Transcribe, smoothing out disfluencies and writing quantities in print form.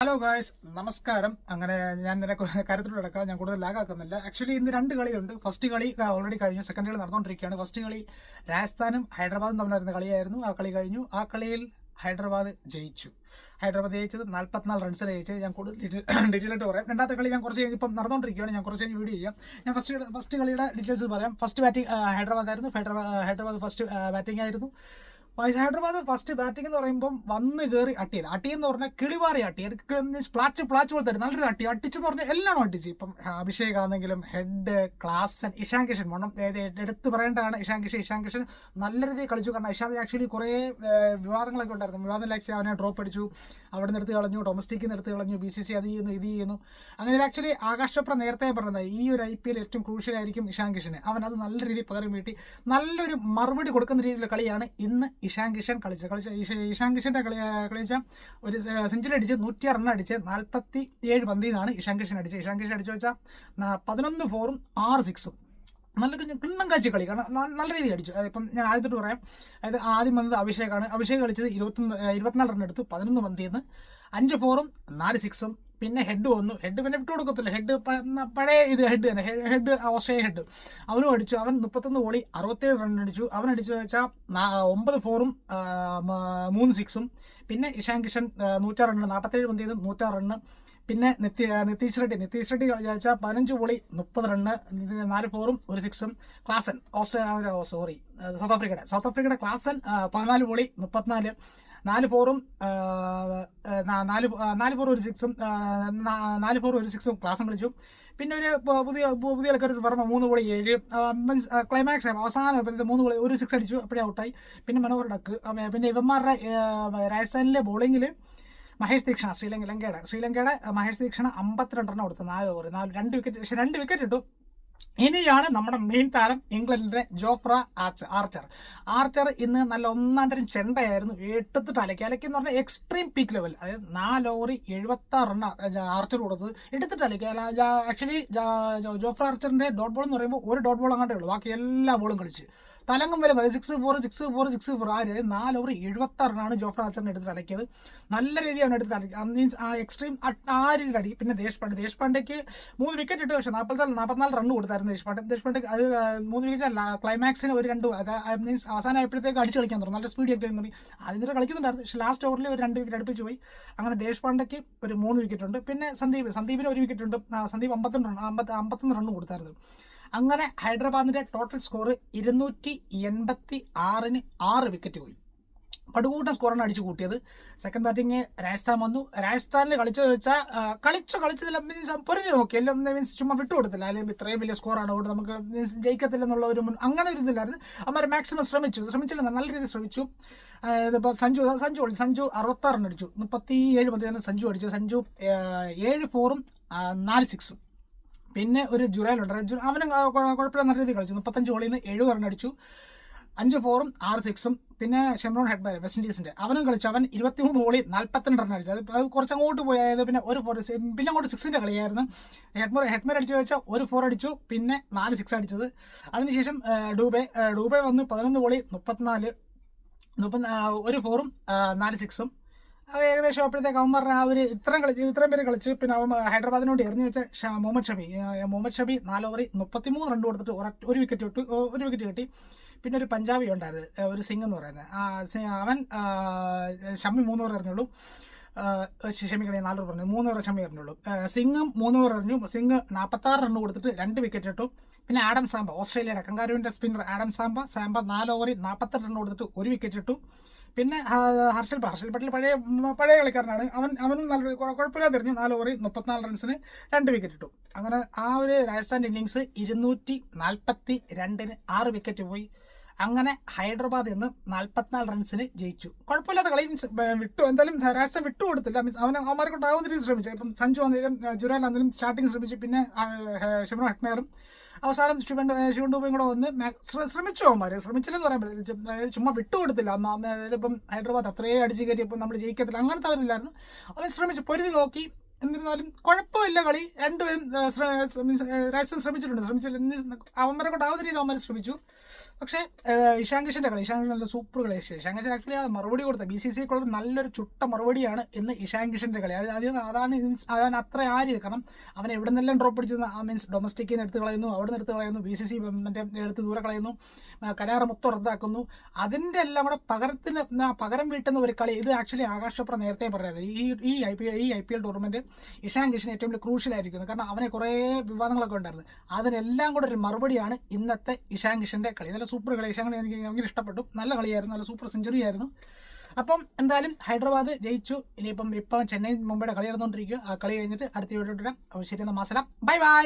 Hello guys, നമസ്കാരം. അങ്ങനെ ഞാൻ നിന്നെ കാര്യത്തിലൂടെ കിടക്കാം. ഞാൻ കൂടുതൽ ലാഗാക്കുന്നില്ല. ആക്ച്വലി ഇന്ന് രണ്ട് കളിയുണ്ട്. ഫസ്റ്റ് കളി ഓൾറെഡി കഴിഞ്ഞു, സെക്കൻഡ് കളി നടന്നുകൊണ്ടിരിക്കുകയാണ്. ഫസ്റ്റ് കളി രാജസ്ഥാനും ഹൈദരാബാദും തമ്മിലായിരുന്ന കളിയായിരുന്നു. ആ കളി കഴിഞ്ഞു. ആ കളിയിൽ ഹൈദരാബാദ് ജയിച്ചു. ഹൈദരാബാദ് ജയിച്ചത് 44 റൺസിന് ജയിച്ചത്. ഞാൻ കൂടുതൽ ഡീറ്റെയിൽ ആയിട്ട് പറയാം. രണ്ടാമത്തെ കളി ഞാൻ കുറച്ച് കഴിഞ്ഞ് ഇപ്പം നടന്നുകൊണ്ടിരിക്കുകയാണ്. ഞാൻ കുറച്ച് കഴിഞ്ഞ് വീഡിയോ ചെയ്യാം. ഞാൻ ഫസ്റ്റ് കളിയുടെ ഡീറ്റെയിൽസ് പറയാം. ഫസ്റ്റ് ബാറ്റിംഗ് ഹൈദരാബാദ് ആയിരുന്നു. ഹൈദരാബാദ് ഫസ്റ്റ് ബാറ്റിംഗ് ആയിരുന്നു. ഹൈദരാബാദ് ഫസ്റ്റ് ബാറ്റിംഗ് എന്ന് പറയുമ്പോൾ വന്ന് കയറി അട്ടിയെന്ന് പറഞ്ഞാൽ കിളിവാറി പ്ലാച്ച് പോലത്തെ നല്ലൊരു അടിച്ചെന്ന് പറഞ്ഞാൽ എല്ലാം അടിച്ച്. ഇപ്പം അഭിഷേക് ആണെങ്കിലും ഹെഡ് ക്ലാസൻ ഇഷാൻ കിഷൻ എടുത്ത് പറയേണ്ടതാണ്. ഇഷാൻ കിഷൻ നല്ല രീതിയിൽ കളിച്ചു. കാരണം ഇഷാൻ ആക്ച്വലി കുറേ വിവാദങ്ങളൊക്കെ ഉണ്ടായിരുന്നു. വിവാദം ആക്ച്വലി അവനെ ഡ്രോപ്പ് അടിച്ചു, അവിടെ നിന്ന് എടുത്ത് കളഞ്ഞു, ഡൊമസ്റ്റിക്കിൽ നിന്ന് എടുത്ത് കളഞ്ഞു, BCCI അത് ചെയ്യുന്നു ഇത് ചെയ്യുന്നു. അങ്ങനെ ആക്ച്വലി ആകാശ് ചോപ്ര നേരത്തെ പറഞ്ഞത് ഈ ഒരു IPL ഏറ്റവും ക്രൂഷ്യൽ ആയിരിക്കും ഇഷാൻ കിഷന്. അവൻ അത് നല്ല രീതിയിൽ പകരം വീട്ടി നല്ലൊരു മറുപടി കൊടുക്കുന്ന രീതിയിലുള്ള കളിയാണ് ഇന്ന് ഇഷാൻ കിഷൻ ഇഷാൻ കിഷന്റെ കളിച്ച ഒരു സെഞ്ചുറി അടിച്ച് 106 റൺ അടിച്ച് 47 പന്തിൽ നിന്നാണ് ഇഷാൻ കിഷൻ അടിച്ചു വെച്ചാൽ 11 4ഉം 6 6ഉം നല്ലൊരു കിണ്ണം കാഴ്ച കളി. കാരണം നല്ല രീതിയിൽ അടിച്ചു. ഇപ്പം ഞാൻ ആദ്യത്തോട്ട് പറയാം. അതായത് ആദ്യം വന്നത് അഭിഷേകാണ്. അഭിഷേക് കളിച്ചത് 24 റൺ എടുത്തു 11 പന്തിൽ നിന്ന് 5 4ഉം 4 6ഉം. പിന്നെ ഹെഡ് വന്നു. ഹെഡ് പിന്നെ വിട്ടു കൊടുക്കത്തില്ല. പഴയ ഹെഡ് തന്നെ. ഹെഡ് ഓസ്ട്രേലിയ ഹെഡ് അവനും അടിച്ചു. അവൻ 31 ബോളിൽ 67 റൺ അടിച്ചു. അവൻ അടിച്ചു വെച്ചാൽ 9 4ഉം 3 6ഉം. പിന്നെ ഇഷാൻ കിഷൻ 106 റണ്ണ് 47 പന്തിൽ നിന്ന് 106 റണ്ണ്. പിന്നെ നിതീഷ് റെഡ്ഡി കളിച്ചാൽ 15 ബോളി 30 റണ്ണ് 4 4ഉം 1 6ഉം. ക്ലാസൻ സൗത്ത് ആഫ്രിക്കയുടെ ക്ലാസൻ 14 ബോളി 34 4 4ഉം 4 4 1 6ഉം 4 4 1 6ഉം ക്ലാസും കളിച്ചു. പിന്നെ ഒരു പുതിയ ആൾക്കാർ പറഞ്ഞ 3 ബോളി 7 മീൻസ് ക്ലൈമാക്സ് അവസാനം 3 ബോളി 1 6 അടിച്ചു. അപ്പോഴേ ഔട്ടായി. പിന്നെ മനോഹർ ഡക്ക്. പിന്നെ ഇവന്മാരുടെ രാജസ്ഥാനിലെ ബോളിങ്ങിൽ മഹേഷ് തീക്ഷണ ശ്രീലങ്കയുടെ മഹേഷ് തീക്ഷണ 52 റണ്ണ് കൊടുത്തു 4 ഓവർ 2 വിക്കറ്റ് ഇട്ടു. ഇനിയാണ് നമ്മുടെ മെയിൻ താരം ഇംഗ്ലണ്ടിന്റെ ജോഫ്ര ആർച്ചർ ഇന്ന് നല്ല ഒന്നാം തരം ചെണ്ടയായിരുന്നു. എടുത്തിട്ട് അലക്കെന്ന് പറഞ്ഞാൽ എക്സ്ട്രീം പീക്ക് ലെവൽ. അതായത് 4 ഓവർ 76 റണ്ണ് ആർച്ചർ കൊടുത്തത്. എടുത്തിട്ട് ആക്ച്വലി ജോഫ്ര ആർച്ചറിന്റെ ഡോട്ട് ബോൾ എന്ന് പറയുമ്പോൾ ഒരു ഡോട്ട് ബോൾ അങ്ങോട്ടേ ഉള്ളൂ. ബാക്കി എല്ലാ ബോളും കളിച്ച് തലങ്ങും വരെ 6 4 ആര് 4 ഓവർ 76 റണ്ണാണ് ജോഫ്ര ആർച്ചറിനെ എടുത്തിട്ട് അലക്കിയത്. നല്ല രീതിയിൽ അവൻ എടുത്തിട്ട് മീൻസ് ആ എക്സ്ട്രീം ആ രീതിയിൽ അടി. പിന്നെ ദേശ്പാണ്ഡെക്ക് 3 വിക്കറ്റ് ഇട്ടു. പക്ഷേ 44 റണ്ണ് കൊടുത്തായിരുന്നു ദേശ്പാണ്ഡെ. അത് 3 വിക്കറ്റ് ക്ലൈമാക്സിന് ഒരു 2 മീൻസ് അവസാനം ആയപ്പോഴത്തേക്ക് അടിച്ച് കളിക്കാൻ തുടങ്ങി. നല്ല സ്പീഡ് ആയിട്ട് തുടങ്ങി. അതിന് കളിക്കുന്നുണ്ടായിരുന്നു. പക്ഷേ ലാസ്റ്റ് ഓവറിൽ ഒരു 2 വിക്കറ്റ് അടുപ്പിച്ച് പോയി. അങ്ങനെ ദേശ്പാണ്ഡെക്ക് ഒരു 3 വിക്കറ്റ് ഉണ്ട്. പിന്നെ സന്ദീപിന് 1 വിക്കറ്റ് ഉണ്ട്. സന്ദീപ് 51 റണ്ണ് കൊടുത്തായിരുന്നു. അങ്ങനെ ഹൈദരാബാദിന്റെ ടോട്ടൽ സ്കോർ 286-ന് 6 വിക്കറ്റ് പോയി. പടുകൂട്ടൻ സ്കോറാണ് അടിച്ചു കൂട്ടിയത്. സെക്കൻഡ് ബാറ്റിംഗ് രാജസ്ഥാൻ വന്നു. രാജസ്ഥാനിൽ കളിച്ചതിൽ മീൻസ് പൊരിഞ്ഞു നോക്കി. എല്ലാം മീൻസ് ചുമ്മാ വിട്ടുകൊടുത്തില്ല. അല്ലെങ്കിൽ ഇത്രയും വലിയ സ്കോറാണ് അവിടെ നമുക്ക് ജയിക്കത്തില്ലെന്നുള്ള ഒരു അങ്ങനെ ഒരു ഇതില്ലായിരുന്നു. അവർ മാക്സിമം ശ്രമിച്ചില്ല. നല്ല രീതിയിൽ ശ്രമിച്ചു. ഇതിപ്പോൾ സഞ്ജു 66 റൺ അടിച്ചു. 37 പന്തിൽ തന്നെ സഞ്ജു അടിച്ചു. സഞ്ജു 7 4ഉം 4 6ഉം. പിന്നെ ഒരു ജുറേലുണ്ട്. അവനും കുഴപ്പമില്ല, നല്ല രീതിയിൽ കളിച്ചു. 35 ബോളിൽ നിന്ന് 70 റൺ അടിച്ചു. 5 4ഉം 6 6ഉം. പിന്നെ ഷെമ്രോൺ ഹെഡ്ബർ വെസ്റ്റ് ഇൻഡീസിന്റെ അവനും കളിച്ചു. അവൻ 23 ബോളിൽ 42 റൺ അടിച്ചു. അത് കുറച്ചങ്ങോട്ട് പോയത്. പിന്നെ ഒരു 4 പിന്നെ അങ്ങോട്ട് 6ന്റെ കളിയായിരുന്നു. ഹെഡ്മർ അടിച്ചു വെച്ചാൽ ഒരു 4 അടിച്ചു. പിന്നെ 4 6 അടിച്ചത്. അതിനുശേഷം ഡൂബെ വന്നു. 11 ബോളിൽ 34 ഒരു 4ഉം 4 6ഉം. ഏകദേശം അപ്പോഴത്തേക്ക് അവന്മാരുടെ ആ ഒരു ഇത്രയും പേര് കളിച്ച്. പിന്നെ അവൻ ഹൈദരാബാദിനോട് എറിഞ്ഞു വെച്ച മുഹമ്മദ് ഷബി 4 ഓവറിൽ 33 റൺ കൊടുത്തിട്ട് ഒരു വിക്കറ്റ് കിട്ടി. പിന്നെ ഒരു പഞ്ചാബി ഉണ്ടായിരുന്നു, ഒരു സിംഗ് എന്ന് പറയുന്നത്. അവൻ ഷമ്മി 3 ഓവർ എറിഞ്ഞുള്ളൂ. 4 ഓവർ പറഞ്ഞു 3 ഓവർ ഷമ്മി എറിഞ്ഞുള്ളൂ. സിംഗും 3 ഓവർ എറിഞ്ഞു. സിംഗ് 46 റൺ കൊടുത്തിട്ട് 2 വിക്കറ്റ് ഇട്ടു. പിന്നെ ആഡം സാംബ, ഓസ്ട്രേലിയയുടെ കങ്കാരുവിന്റെ സ്പിന്നർ ആഡം സാംബ 4 ഓവറിൽ 48 റൺ കൊടുത്തിട്ട് 1 വിക്കറ്റ് ഇട്ടു. പിന്നെ ഹർഷൽ പട്ടേൽ പഴയ കളിക്കാരനാണ്. അവനും നല്ല കുഴപ്പമില്ലാതെ എറിഞ്ഞു. 4 ഓവറിൽ 34 റൺസിന് 2 വിക്കറ്റ് ഇട്ടു. അങ്ങനെ ആ ഒരു രാജസ്ഥാൻ ഇന്നിങ്സ് 242-ന് 6 വിക്കറ്റ് പോയി. അങ്ങനെ ഹൈദരാബാദ് ഇന്ന് 44 റൺസിന് ജയിച്ചു. കുഴപ്പമില്ലാത്ത കളി. വിട്ടു എന്തായാലും രാജസ്ഥാൻ വിട്ടുകൊടുത്തില്ല. മീൻസ് അവന്മാരെ കൊണ്ടാവുന്ന രീതിയിൽ ശ്രമിച്ചു. ഇപ്പം സഞ്ജു ആണെങ്കിലും ജുറേൽ ആണെങ്കിലും സ്റ്റാർട്ടിങ് ശ്രമിച്ചു. പിന്നെ ഷെമ്രോൺ ഹെഡ്മേറും അവസാനം ശിവൻ ഡൂബയും കൂടെ വന്ന് ശ്രമിച്ചു. അവന്മാർ ശ്രമിച്ചില്ലെന്ന് പറയാൻ പറ്റില്ല. ചുമ്മാ വിട്ടുകൊടുത്തില്ല. ഇപ്പം ഹൈദരാബാദ് അത്രയും അടിച്ചു കയറ്റി ഇപ്പം നമ്മൾ ജയിക്കത്തില്ല അങ്ങനത്തെ അവരില്ലായിരുന്നു. അവർ ശ്രമിച്ചു, പൊരുതി നോക്കി. എന്നിരുന്നാലും കുഴപ്പമില്ല കളി. രണ്ടുപേരും രാജസ്ഥാൻ ശ്രമിച്ചിട്ടുണ്ട്. അവന്മാരെ കൊണ്ടാവുന്ന രീതി അവന്മാരെ ശ്രമിച്ചു. പക്ഷേ ഇഷാൻ കിഷൻ്റെ കളി, ഇഷാൻ കിഷൻ നല്ല സൂപ്പർ കളി. ഇഷാൻ കിഷൻ ആക്ച്വലി അത് മറുപടി കൊടുത്ത BCCI നല്ലൊരു ചുട്ട മറുപടിയാണ് ഇന്ന് ഇഷാൻ കിഷൻ്റെ കളി. അതാണ് അത്ര ആര്, കാരണം അവൻ എവിടെ നിന്നെല്ലാം ഡ്രോപ്പ് അടിച്ചത്, മീൻസ് ഡൊമസ്റ്റിക്കിൽ നിന്ന് എടുത്ത് കളയുന്നു, അവിടെ നിന്ന് എടുത്ത് കളയുന്നു, BCCI മറ്റേ എടുത്ത് ദൂരെ കളയുന്നു, കരാറ് മൊത്തം റദ്ദാക്കുന്നു. അതിൻ്റെ എല്ലാം കൂടെ പകരം വീട്ടുന്ന ഒരു കളി. ഇത് ആക്ച്വലി ആകാശ് ചോപ്ര നേരത്തെ പറഞ്ഞത് ഈ IPL ടൂർണമെൻറ്റ് ഇഷാൻ കിഷൻ ഏറ്റവും വലിയ ക്രൂഷ്യലായിരിക്കുന്നു. കാരണം അവനെ കുറേ വിവാദങ്ങളൊക്കെ ഉണ്ടായിരുന്നു. അതിനെല്ലാം കൂടെ ഒരു മറുപടിയാണ് ഇന്നത്തെ ഇഷാൻ കിഷൻ്റെ കളി. നല്ല സൂപ്പർ കളി. ഇഷാൻ കളി എനിക്ക് ഭയങ്കര ഇഷ്ടപ്പെട്ടു. നല്ല കളിയായിരുന്നു, നല്ല സൂപ്പർ സെഞ്ചുറി ആയിരുന്നു. അപ്പം എന്തായാലും ഹൈദരാബാദ് ജയിച്ചു. ഇപ്പം ചെന്നൈ മുംബൈയുടെ കളി നടന്നുകൊണ്ടിരിക്കുക. ആ കളി കഴിഞ്ഞിട്ട് അടുത്ത വീഡിയോ ഇടാം. ശരി, എന്നാൽ മാസലാം. Bye bye.